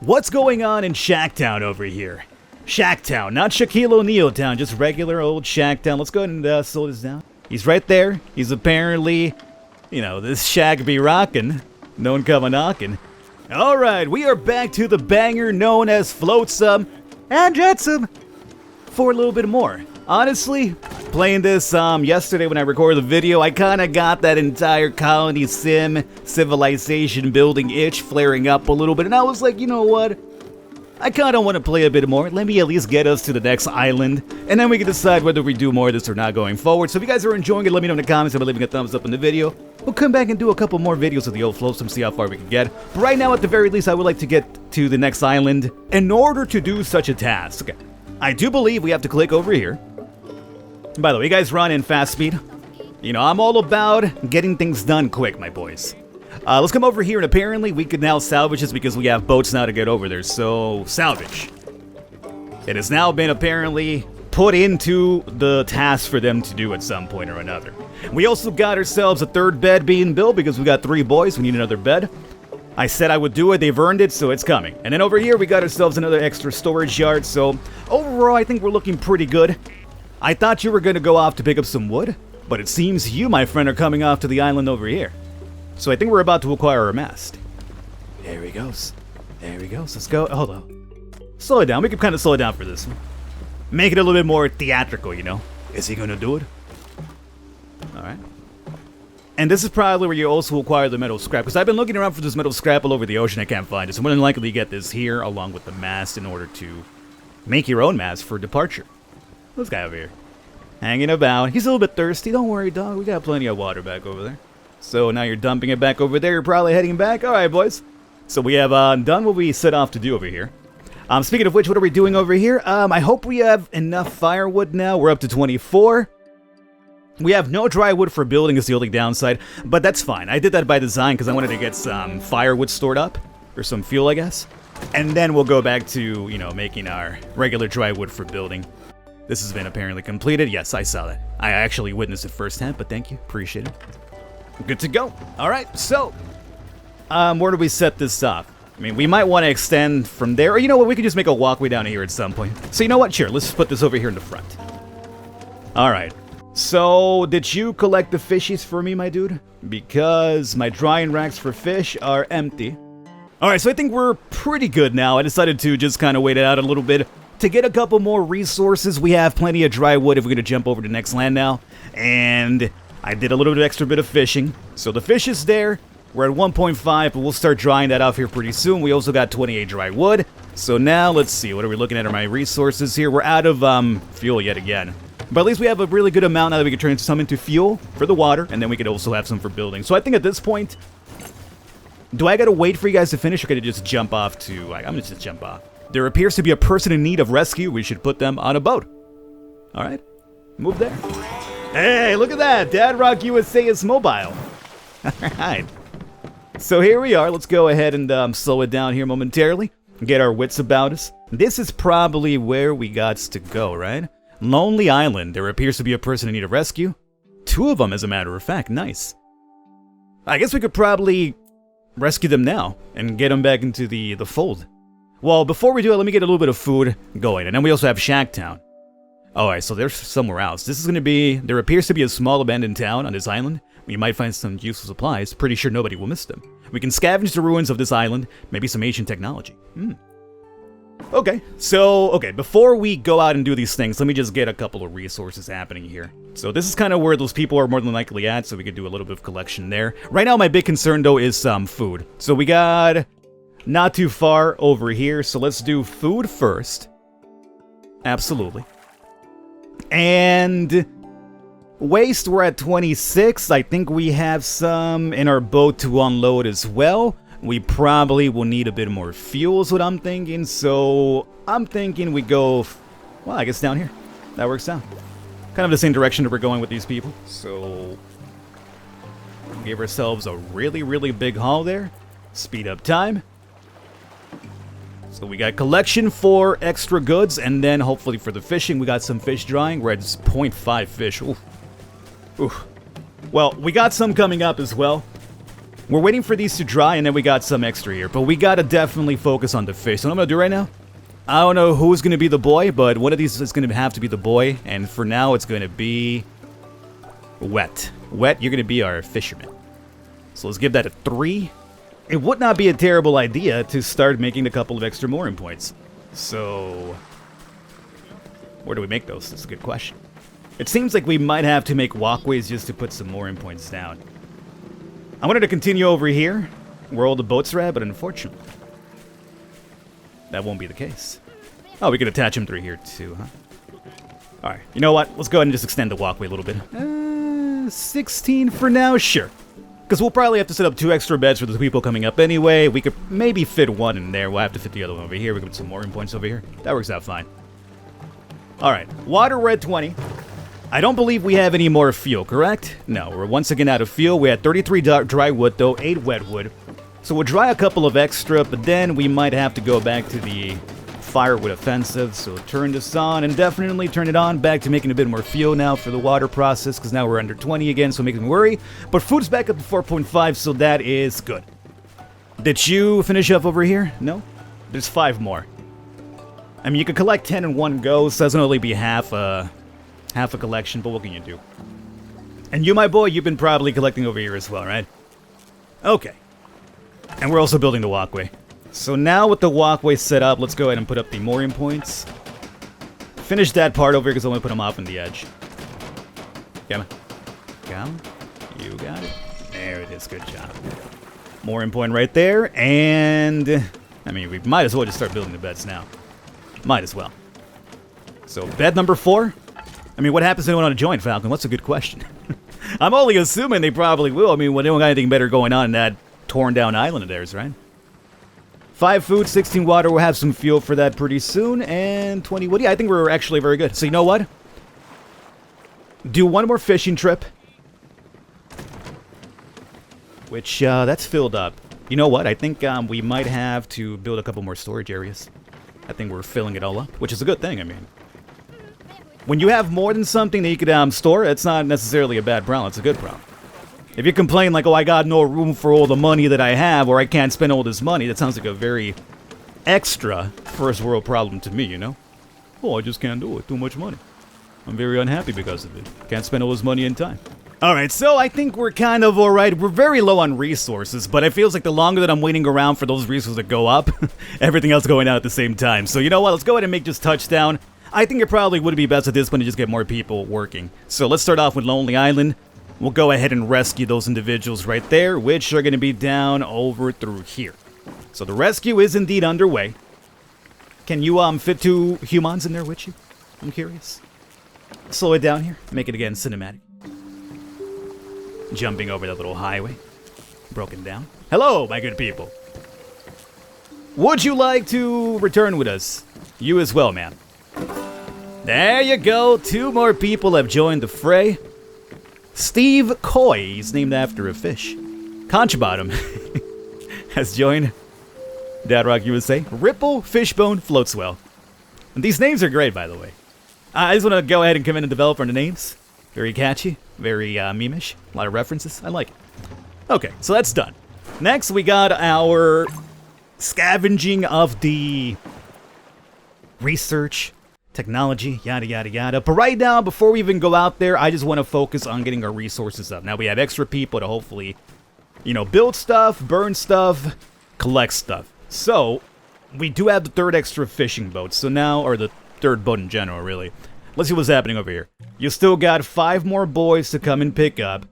What's going on in Shacktown over here? Shacktown, not Shaquille O'Neal Town, just regular old Shacktown. Let's go ahead and slow this down. He's right there. He's apparently, this shack be rockin'. No one come a-knockin'. Alright, we are back to the banger known as Flotsam and Jetsam for a little bit more. Honestly, playing this yesterday when I recorded the video, I kinda got that entire colony sim, civilization building itch flaring up a little bit, and I was like, you know what? I kinda want to play a bit more. Let me at least get us to the next island, and then we can decide whether we do more of this or not going forward. So if you guys are enjoying it, let me know in the comments by leaving a thumbs up in the video. We'll come back and do a couple more videos of the old Flotsam, see how far we can get. But right now, at the very least, I would like to get to the next island in order to do such a task. I do believe we have to click over here. By the way, you guys run in fast speed. I'm all about getting things done quick, my boys. Let's come over here, and apparently we can now salvage this because we have boats now to get over there. So, salvage. It has now been apparently put into the task for them to do at some point or another. We also got ourselves a third bed being built because we got 3 boys. We need another bed. I said I would do it. They've earned it, so it's coming. And then over here, we got ourselves another extra storage yard. So, overall, I think we're looking pretty good. I thought you were going to go off to pick up some wood, but it seems you, my friend, are coming off to the island over here. So I think we're about to acquire a mast. There he goes. There he goes. Let's go. Hold on. Slow it down. We can kind of slow it down for this one. Make it a little bit more theatrical, Is he going to do it? Alright. And this is probably where you also acquire the metal scrap, because I've been looking around for this metal scrap all over the ocean. I can't find it. So more than likely you get this here along with the mast in order to make your own mast for departure. This guy over here. Hanging about. He's a little bit thirsty. Don't worry, dog. We got plenty of water back over there. So now you're dumping it back over there. You're probably heading back. Alright, boys. So we have done what we set off to do over here. Speaking of which, what are we doing over here? I hope we have enough firewood now. We're up to 24. We have no dry wood for building is the only downside. But that's fine. I did that by design because I wanted to get some firewood stored up. Or some fuel, I guess. And then we'll go back to, making our regular dry wood for building. This has been apparently completed. Yes, I saw that. I actually witnessed it firsthand, but thank you. Appreciate it. Good to go. All right, so where do we set this up? I mean, we might want to extend from there. Or you know what? We could just make a walkway down here at some point. So you know what? Sure, let's put this over here in the front. All right. So did you collect the fishies for me, my dude? Because my drying racks for fish are empty. All right, so I think we're pretty good now. I decided to just kind of wait it out a little bit. To get a couple more resources, we have plenty of dry wood if we're going to jump over to the next land now. And I did a little bit extra bit of fishing. So the fish is there. We're at 1.5, but we'll start drying that off here pretty soon. We also got 28 dry wood. So now, let's see. What are we looking at? Are my resources here? We're out of fuel yet again. But at least we have a really good amount now that we can turn some into fuel for the water. And then we could also have some for building. So I think at this point, do I got to wait for you guys to finish? Or could I just jump off to... I'm going to just jump off. There appears to be a person in need of rescue. We should put them on a boat. Alright. Move there. Hey, look at that. Dad Rock USA is mobile. Alright. So here we are. Let's go ahead and slow it down here momentarily. Get our wits about us. This is probably where we got to go, right? Lonely Island. There appears to be a person in need of rescue. 2 of them, as a matter of fact. Nice. I guess we could probably rescue them now and get them back into the fold. Well, before we do it, let me get a little bit of food going. And then we also have Shacktown. Alright, so there's somewhere else. This is going to be... There appears to be a small abandoned town on this island. We might find some useful supplies. Pretty sure nobody will miss them. We can scavenge the ruins of this island. Maybe some ancient technology. Okay, so... before we go out and do these things, let me just get a couple of resources happening here. So this is kind of where those people are more than likely at, so we could do a little bit of collection there. Right now, my big concern, though, is some food. So we got... Not too far over here, so let's do food first. Absolutely. And waste, we're at 26. I think we have some in our boat to unload as well. We probably will need a bit more fuel is what I'm thinking. So I'm thinking we go, well, I guess down here. That works out. Kind of the same direction that we're going with these people. So give ourselves a really, really big haul there. Speed up time. So we got collection for extra goods, and then hopefully for the fishing, we got some fish drying. We're at 0.5 fish. Oof. Oof. Well, we got some coming up as well. We're waiting for these to dry, and then we got some extra here. But we gotta definitely focus on the fish. So what I'm gonna do right now, I don't know who's gonna be the boy, but one of these is gonna have to be the boy. And for now, it's gonna be Wet. Wet, you're gonna be our fisherman. So let's give that a 3. It would not be a terrible idea to start making a couple of extra mooring points. So where do we make those? That's a good question. It seems like we might have to make walkways just to put some mooring points down. I wanted to continue over here, where all the boats are at, but unfortunately, that won't be the case. Oh, we could attach them through here too, huh? Alright, you know what? Let's go ahead and just extend the walkway a little bit. 16 for now? Sure. Because we'll probably have to set up 2 extra beds for the people coming up anyway. We could maybe fit one in there. We'll have to fit the other one over here. We can put some mooring points over here. That works out fine. Alright, water we're at 20. I don't believe we have any more fuel, correct? No, we're once again out of fuel. We had 33 dry wood, though, 8 wet wood. So we'll dry a couple of extra, but then we might have to go back to the firewood offensive. So turn this on and definitely turn it on. Back to making a bit more fuel now for the water process, because now we're under 20 again, so it makes me worry. But food's back up to 4.5, so that is good. Did you finish up over here? No? There's 5 more. I mean, you could collect 10 in one go, so that's going to only be half a collection, but what can you do? And you, my boy, you've been probably collecting over here as well, right? Okay. And we're also building the walkway. So now with the walkway set up, let's go ahead and put up the mooring points. Finish that part over here because I want to put them off on the edge. Come on. Come on. You got it. There it is. Good job. Mooring point right there. And, I mean, we might as well just start building the beds now. Might as well. So, bed number 4. I mean, what happens if they want to join, Falcon? What's a good question? I'm only assuming they probably will. I mean, they don't got anything better going on in that torn down island of theirs, right? 5 food, 16 water. We'll have some fuel for that pretty soon. And 20 wood. Yeah, I think we're actually very good. So you know what? Do one more fishing trip. Which, that's filled up. You know what? I think we might have to build a couple more storage areas. I think we're filling it all up, which is a good thing, I mean. When you have more than something that you could store, it's not necessarily a bad problem. It's a good problem. If you complain like, oh, I got no room for all the money that I have, or I can't spend all this money, that sounds like a very extra first world problem to me, you know? Oh, I just can't do it. Too much money. I'm very unhappy because of it. Can't spend all this money in time. Alright, so I think we're kind of alright. We're very low on resources, but it feels like the longer that I'm waiting around for those resources to go up, everything else going out at the same time. So you know what? Let's go ahead and make this touchdown. I think it probably would be best at this point to just get more people working. So let's start off with Lonely Island. We'll go ahead and rescue those individuals right there, which are going to be down over through here. So the rescue is indeed underway. Can you fit 2 humans in there with you? I'm curious. Slow it down here. Make it again cinematic. Jumping over that little highway. Broken down. Hello, my good people. Would you like to return with us? You as well, man. There you go. 2 more people have joined the fray. Steve Coy, he's named after a fish. Conchbottom has joined Dad Rock USA. Ripple, Fishbone, Floatswell. And these names are great, by the way. I just want to go ahead and commend the developer on the names. Very catchy, very meme-ish. A lot of references. I like it. Okay, so that's done. Next, we got our scavenging of the research, technology, yada, yada, yada. But right now, before we even go out there, I just want to focus on getting our resources up. Now, we have extra people to hopefully, you know, build stuff, burn stuff, collect stuff. So, we do have the 3rd extra fishing boat. So now, or the 3rd boat in general, really. Let's see what's happening over here. You still got 5 more boys to come and pick up.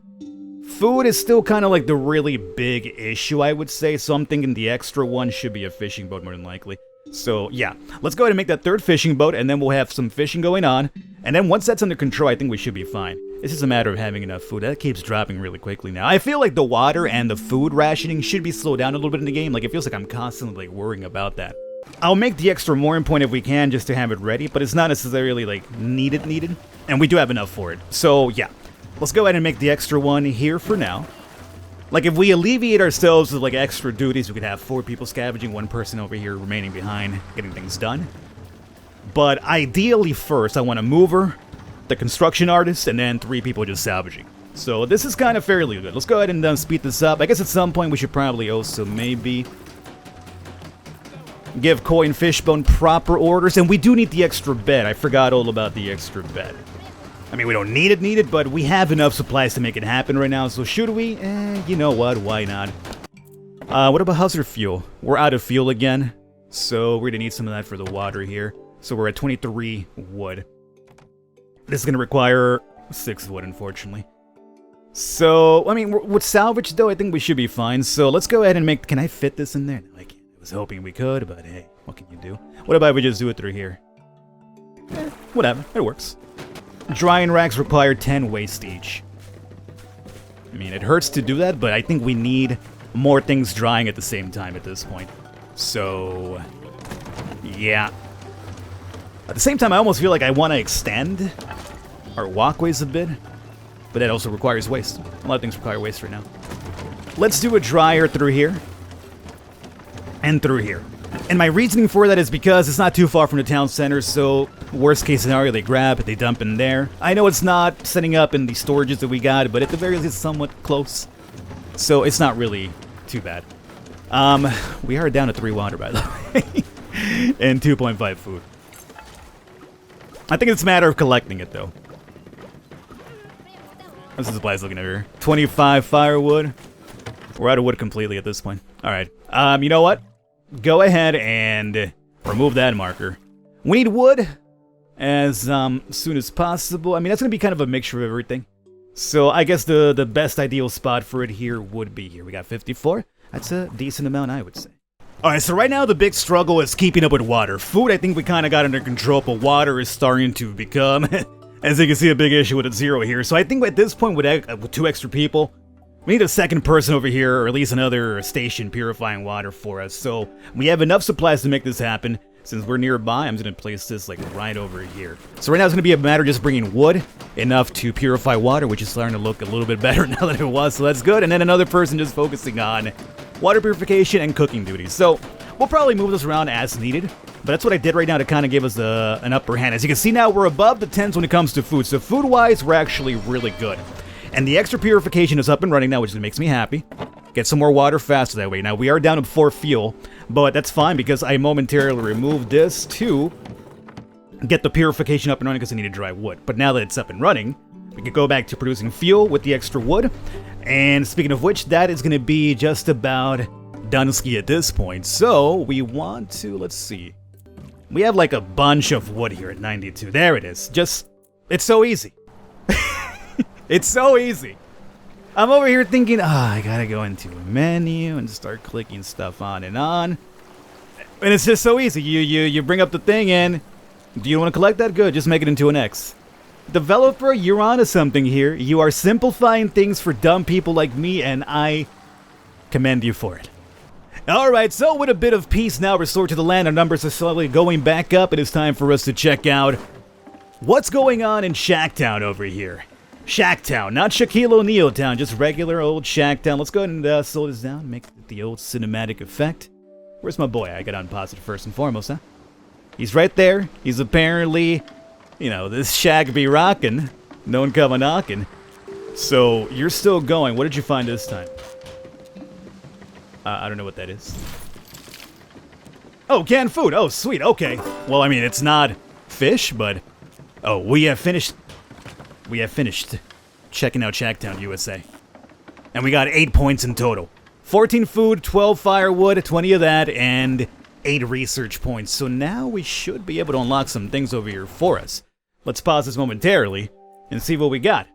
Food is still kind of like the really big issue, I would say. So I'm thinking the extra one should be a fishing boat more than likely. So, yeah, let's go ahead and make that 3rd fishing boat, and then we'll have some fishing going on. And then once that's under control, I think we should be fine. It's just a matter of having enough food. That keeps dropping really quickly now. I feel like the water and the food rationing should be slowed down a little bit in the game. Like, it feels like I'm constantly worrying about that. I'll make the extra mooring point if we can, just to have it ready, but it's not necessarily, like, needed. And we do have enough for it. So, yeah. Let's go ahead and make the extra one here for now. Like, if we alleviate ourselves with, like, extra duties, we could have 4 people scavenging, 1 person over here remaining behind, getting things done. But ideally first, I want a mover, the construction artist, and then 3 people just salvaging. So this is kind of fairly good. Let's go ahead and speed this up. I guess at some point we should probably also maybe give Koi and Fishbone proper orders. And we do need the extra bed. I forgot all about the extra bed. I mean, we don't need it, but we have enough supplies to make it happen right now. So should we? You know what? Why not? What about hazard fuel? We're out of fuel again. So we're going to need some of that for the water here. So we're at 23 wood. This is going to require 6 wood, unfortunately. So, I mean, with salvage, though, I think we should be fine. So let's go ahead and make... Can I fit this in there? No, I can't. I was hoping we could, but hey, what can you do? What about if we just do it through here? Whatever. It works. Drying racks require 10 waste each. I mean, it hurts to do that, but I think we need more things drying at the same time at this point. So, yeah. At the same time, I almost feel like I want to extend our walkways a bit. But that also requires waste. A lot of things require waste right now. Let's do a dryer through here. And through here. And my reasoning for that is because it's not too far from the town center, so worst case scenario, they grab, they dump in there. I know it's not setting up in the storages that we got, but at the very least, it's somewhat close. So it's not really too bad. We are down to 3 water, by the way. And 2.5 food. I think it's a matter of collecting it, though. What's the supplies looking at here? 25 firewood. We're out of wood completely at this point. Alright. You know what? Go ahead and remove that marker. We need wood as soon as possible. I mean, that's going to be kind of a mixture of everything. So I guess the best ideal spot for it here would be here. We got 54. That's a decent amount, I would say. Alright, so right now the big struggle is keeping up with water. Food, I think we kind of got under control, but water is starting to become... As you can see, a big issue with a 0 here. So I think at this point, with 2 extra people, we need a second person over here, or at least another station purifying water for us. So we have enough supplies to make this happen. Since we're nearby, I'm just going to place this like right over here. So right now it's going to be a matter of just bringing wood, enough to purify water, which is starting to look a little bit better now than it was. So that's good. And then another person just focusing on water purification and cooking duties. So we'll probably move this around as needed. But that's what I did right now to kind of give us an upper hand. As you can see now, we're above the 10s when it comes to food. So food-wise, we're actually really good. And the extra purification is up and running now, which makes me happy. Get some more water faster that way. Now, we are down to 4 fuel, but that's fine because I momentarily removed this to get the purification up and running because I need to dry wood. But now that it's up and running, we can go back to producing fuel with the extra wood. And speaking of which, that is going to be just about done-ski at this point. So we want to, let's see. We have like a bunch of wood here at 92. There it is. It's so easy. It's so easy. I'm over here thinking, I gotta go into a menu and start clicking stuff on. And it's just so easy. You bring up the thing and do you want to collect that? Good, just make it into an X. Developer, you're onto something here. You are simplifying things for dumb people like me, and I commend you for it. Alright, so with a bit of peace now restored to the land, our numbers are slowly going back up. It is time for us to check out what's going on in Shacktown over here. Shacktown, not Shaquille O'Neal Town, just regular old Shacktown. Let's go ahead and slow this down, make the old cinematic effect. Where's my boy? I got on positive first and foremost, huh? He's right there. He's apparently, you know, this shack be rockin'. No one come a-knockin'. So, you're still going. What did you find this time? I don't know what that is. Oh, canned food. Oh, sweet. Okay. Well, I mean, it's not fish, but... Oh, we have finished checking out Shacktown, USA. And we got 8 points in total. 14 food, 12 firewood, 20 of that, and 8 research points. So now we should be able to unlock some things over here for us. Let's pause this momentarily and see what we got.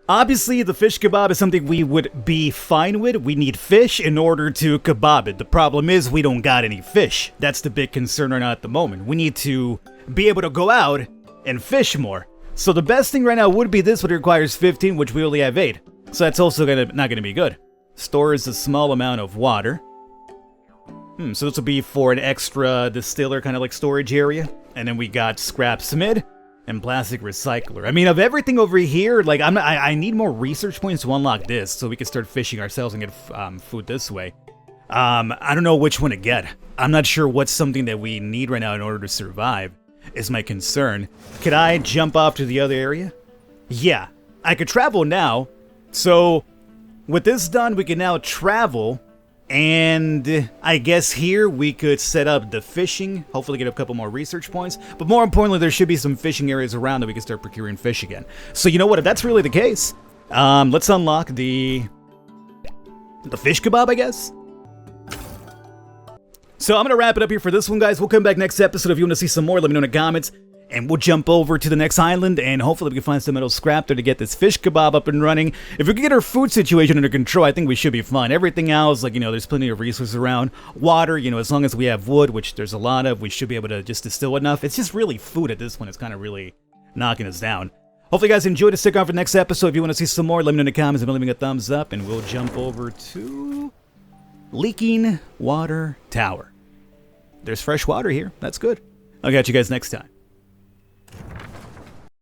Obviously, the fish kebab is something we would be fine with. We need fish in order to kebab it. The problem is we don't got any fish. That's the big concern right now at the moment. We need to be able to go out and fish more. So the best thing right now would be this, but it requires 15, which we only have 8. So that's also not gonna be good. Stores a small amount of water. So this will be for an extra distiller kind of like storage area. And then we got scrap smid and plastic recycler. I mean, of everything over here, like I need more research points to unlock this so we can start fishing ourselves and get food this way. I don't know which one to get. I'm not sure what's something that we need right now in order to survive, is my concern. Could I jump off to the other area? Yeah, I could travel now. So with this done, we can now travel. And I guess here we could set up the fishing, hopefully get a couple more research points. But more importantly, there should be some fishing areas around that we can start procuring fish again. So you know what, if that's really the case, let's unlock the fish kebab, I guess. So I'm going to wrap it up here for this one, guys. We'll come back next episode. If you want to see some more, let me know in the comments. And we'll jump over to the next island, and hopefully we can find some metal scrap there to get this fish kebab up and running. If we can get our food situation under control, I think we should be fine. Everything else, like, there's plenty of resources around. Water, as long as we have wood, which there's a lot of, we should be able to just distill enough. It's just really food at this point. It's kind of really knocking us down. Hopefully you guys enjoyed it. Stick around for the next episode. If you want to see some more, let me know in the comments and leave me a thumbs up, and we'll jump over to Leaking Water Tower. There's fresh water here. That's good. I'll catch you guys next time.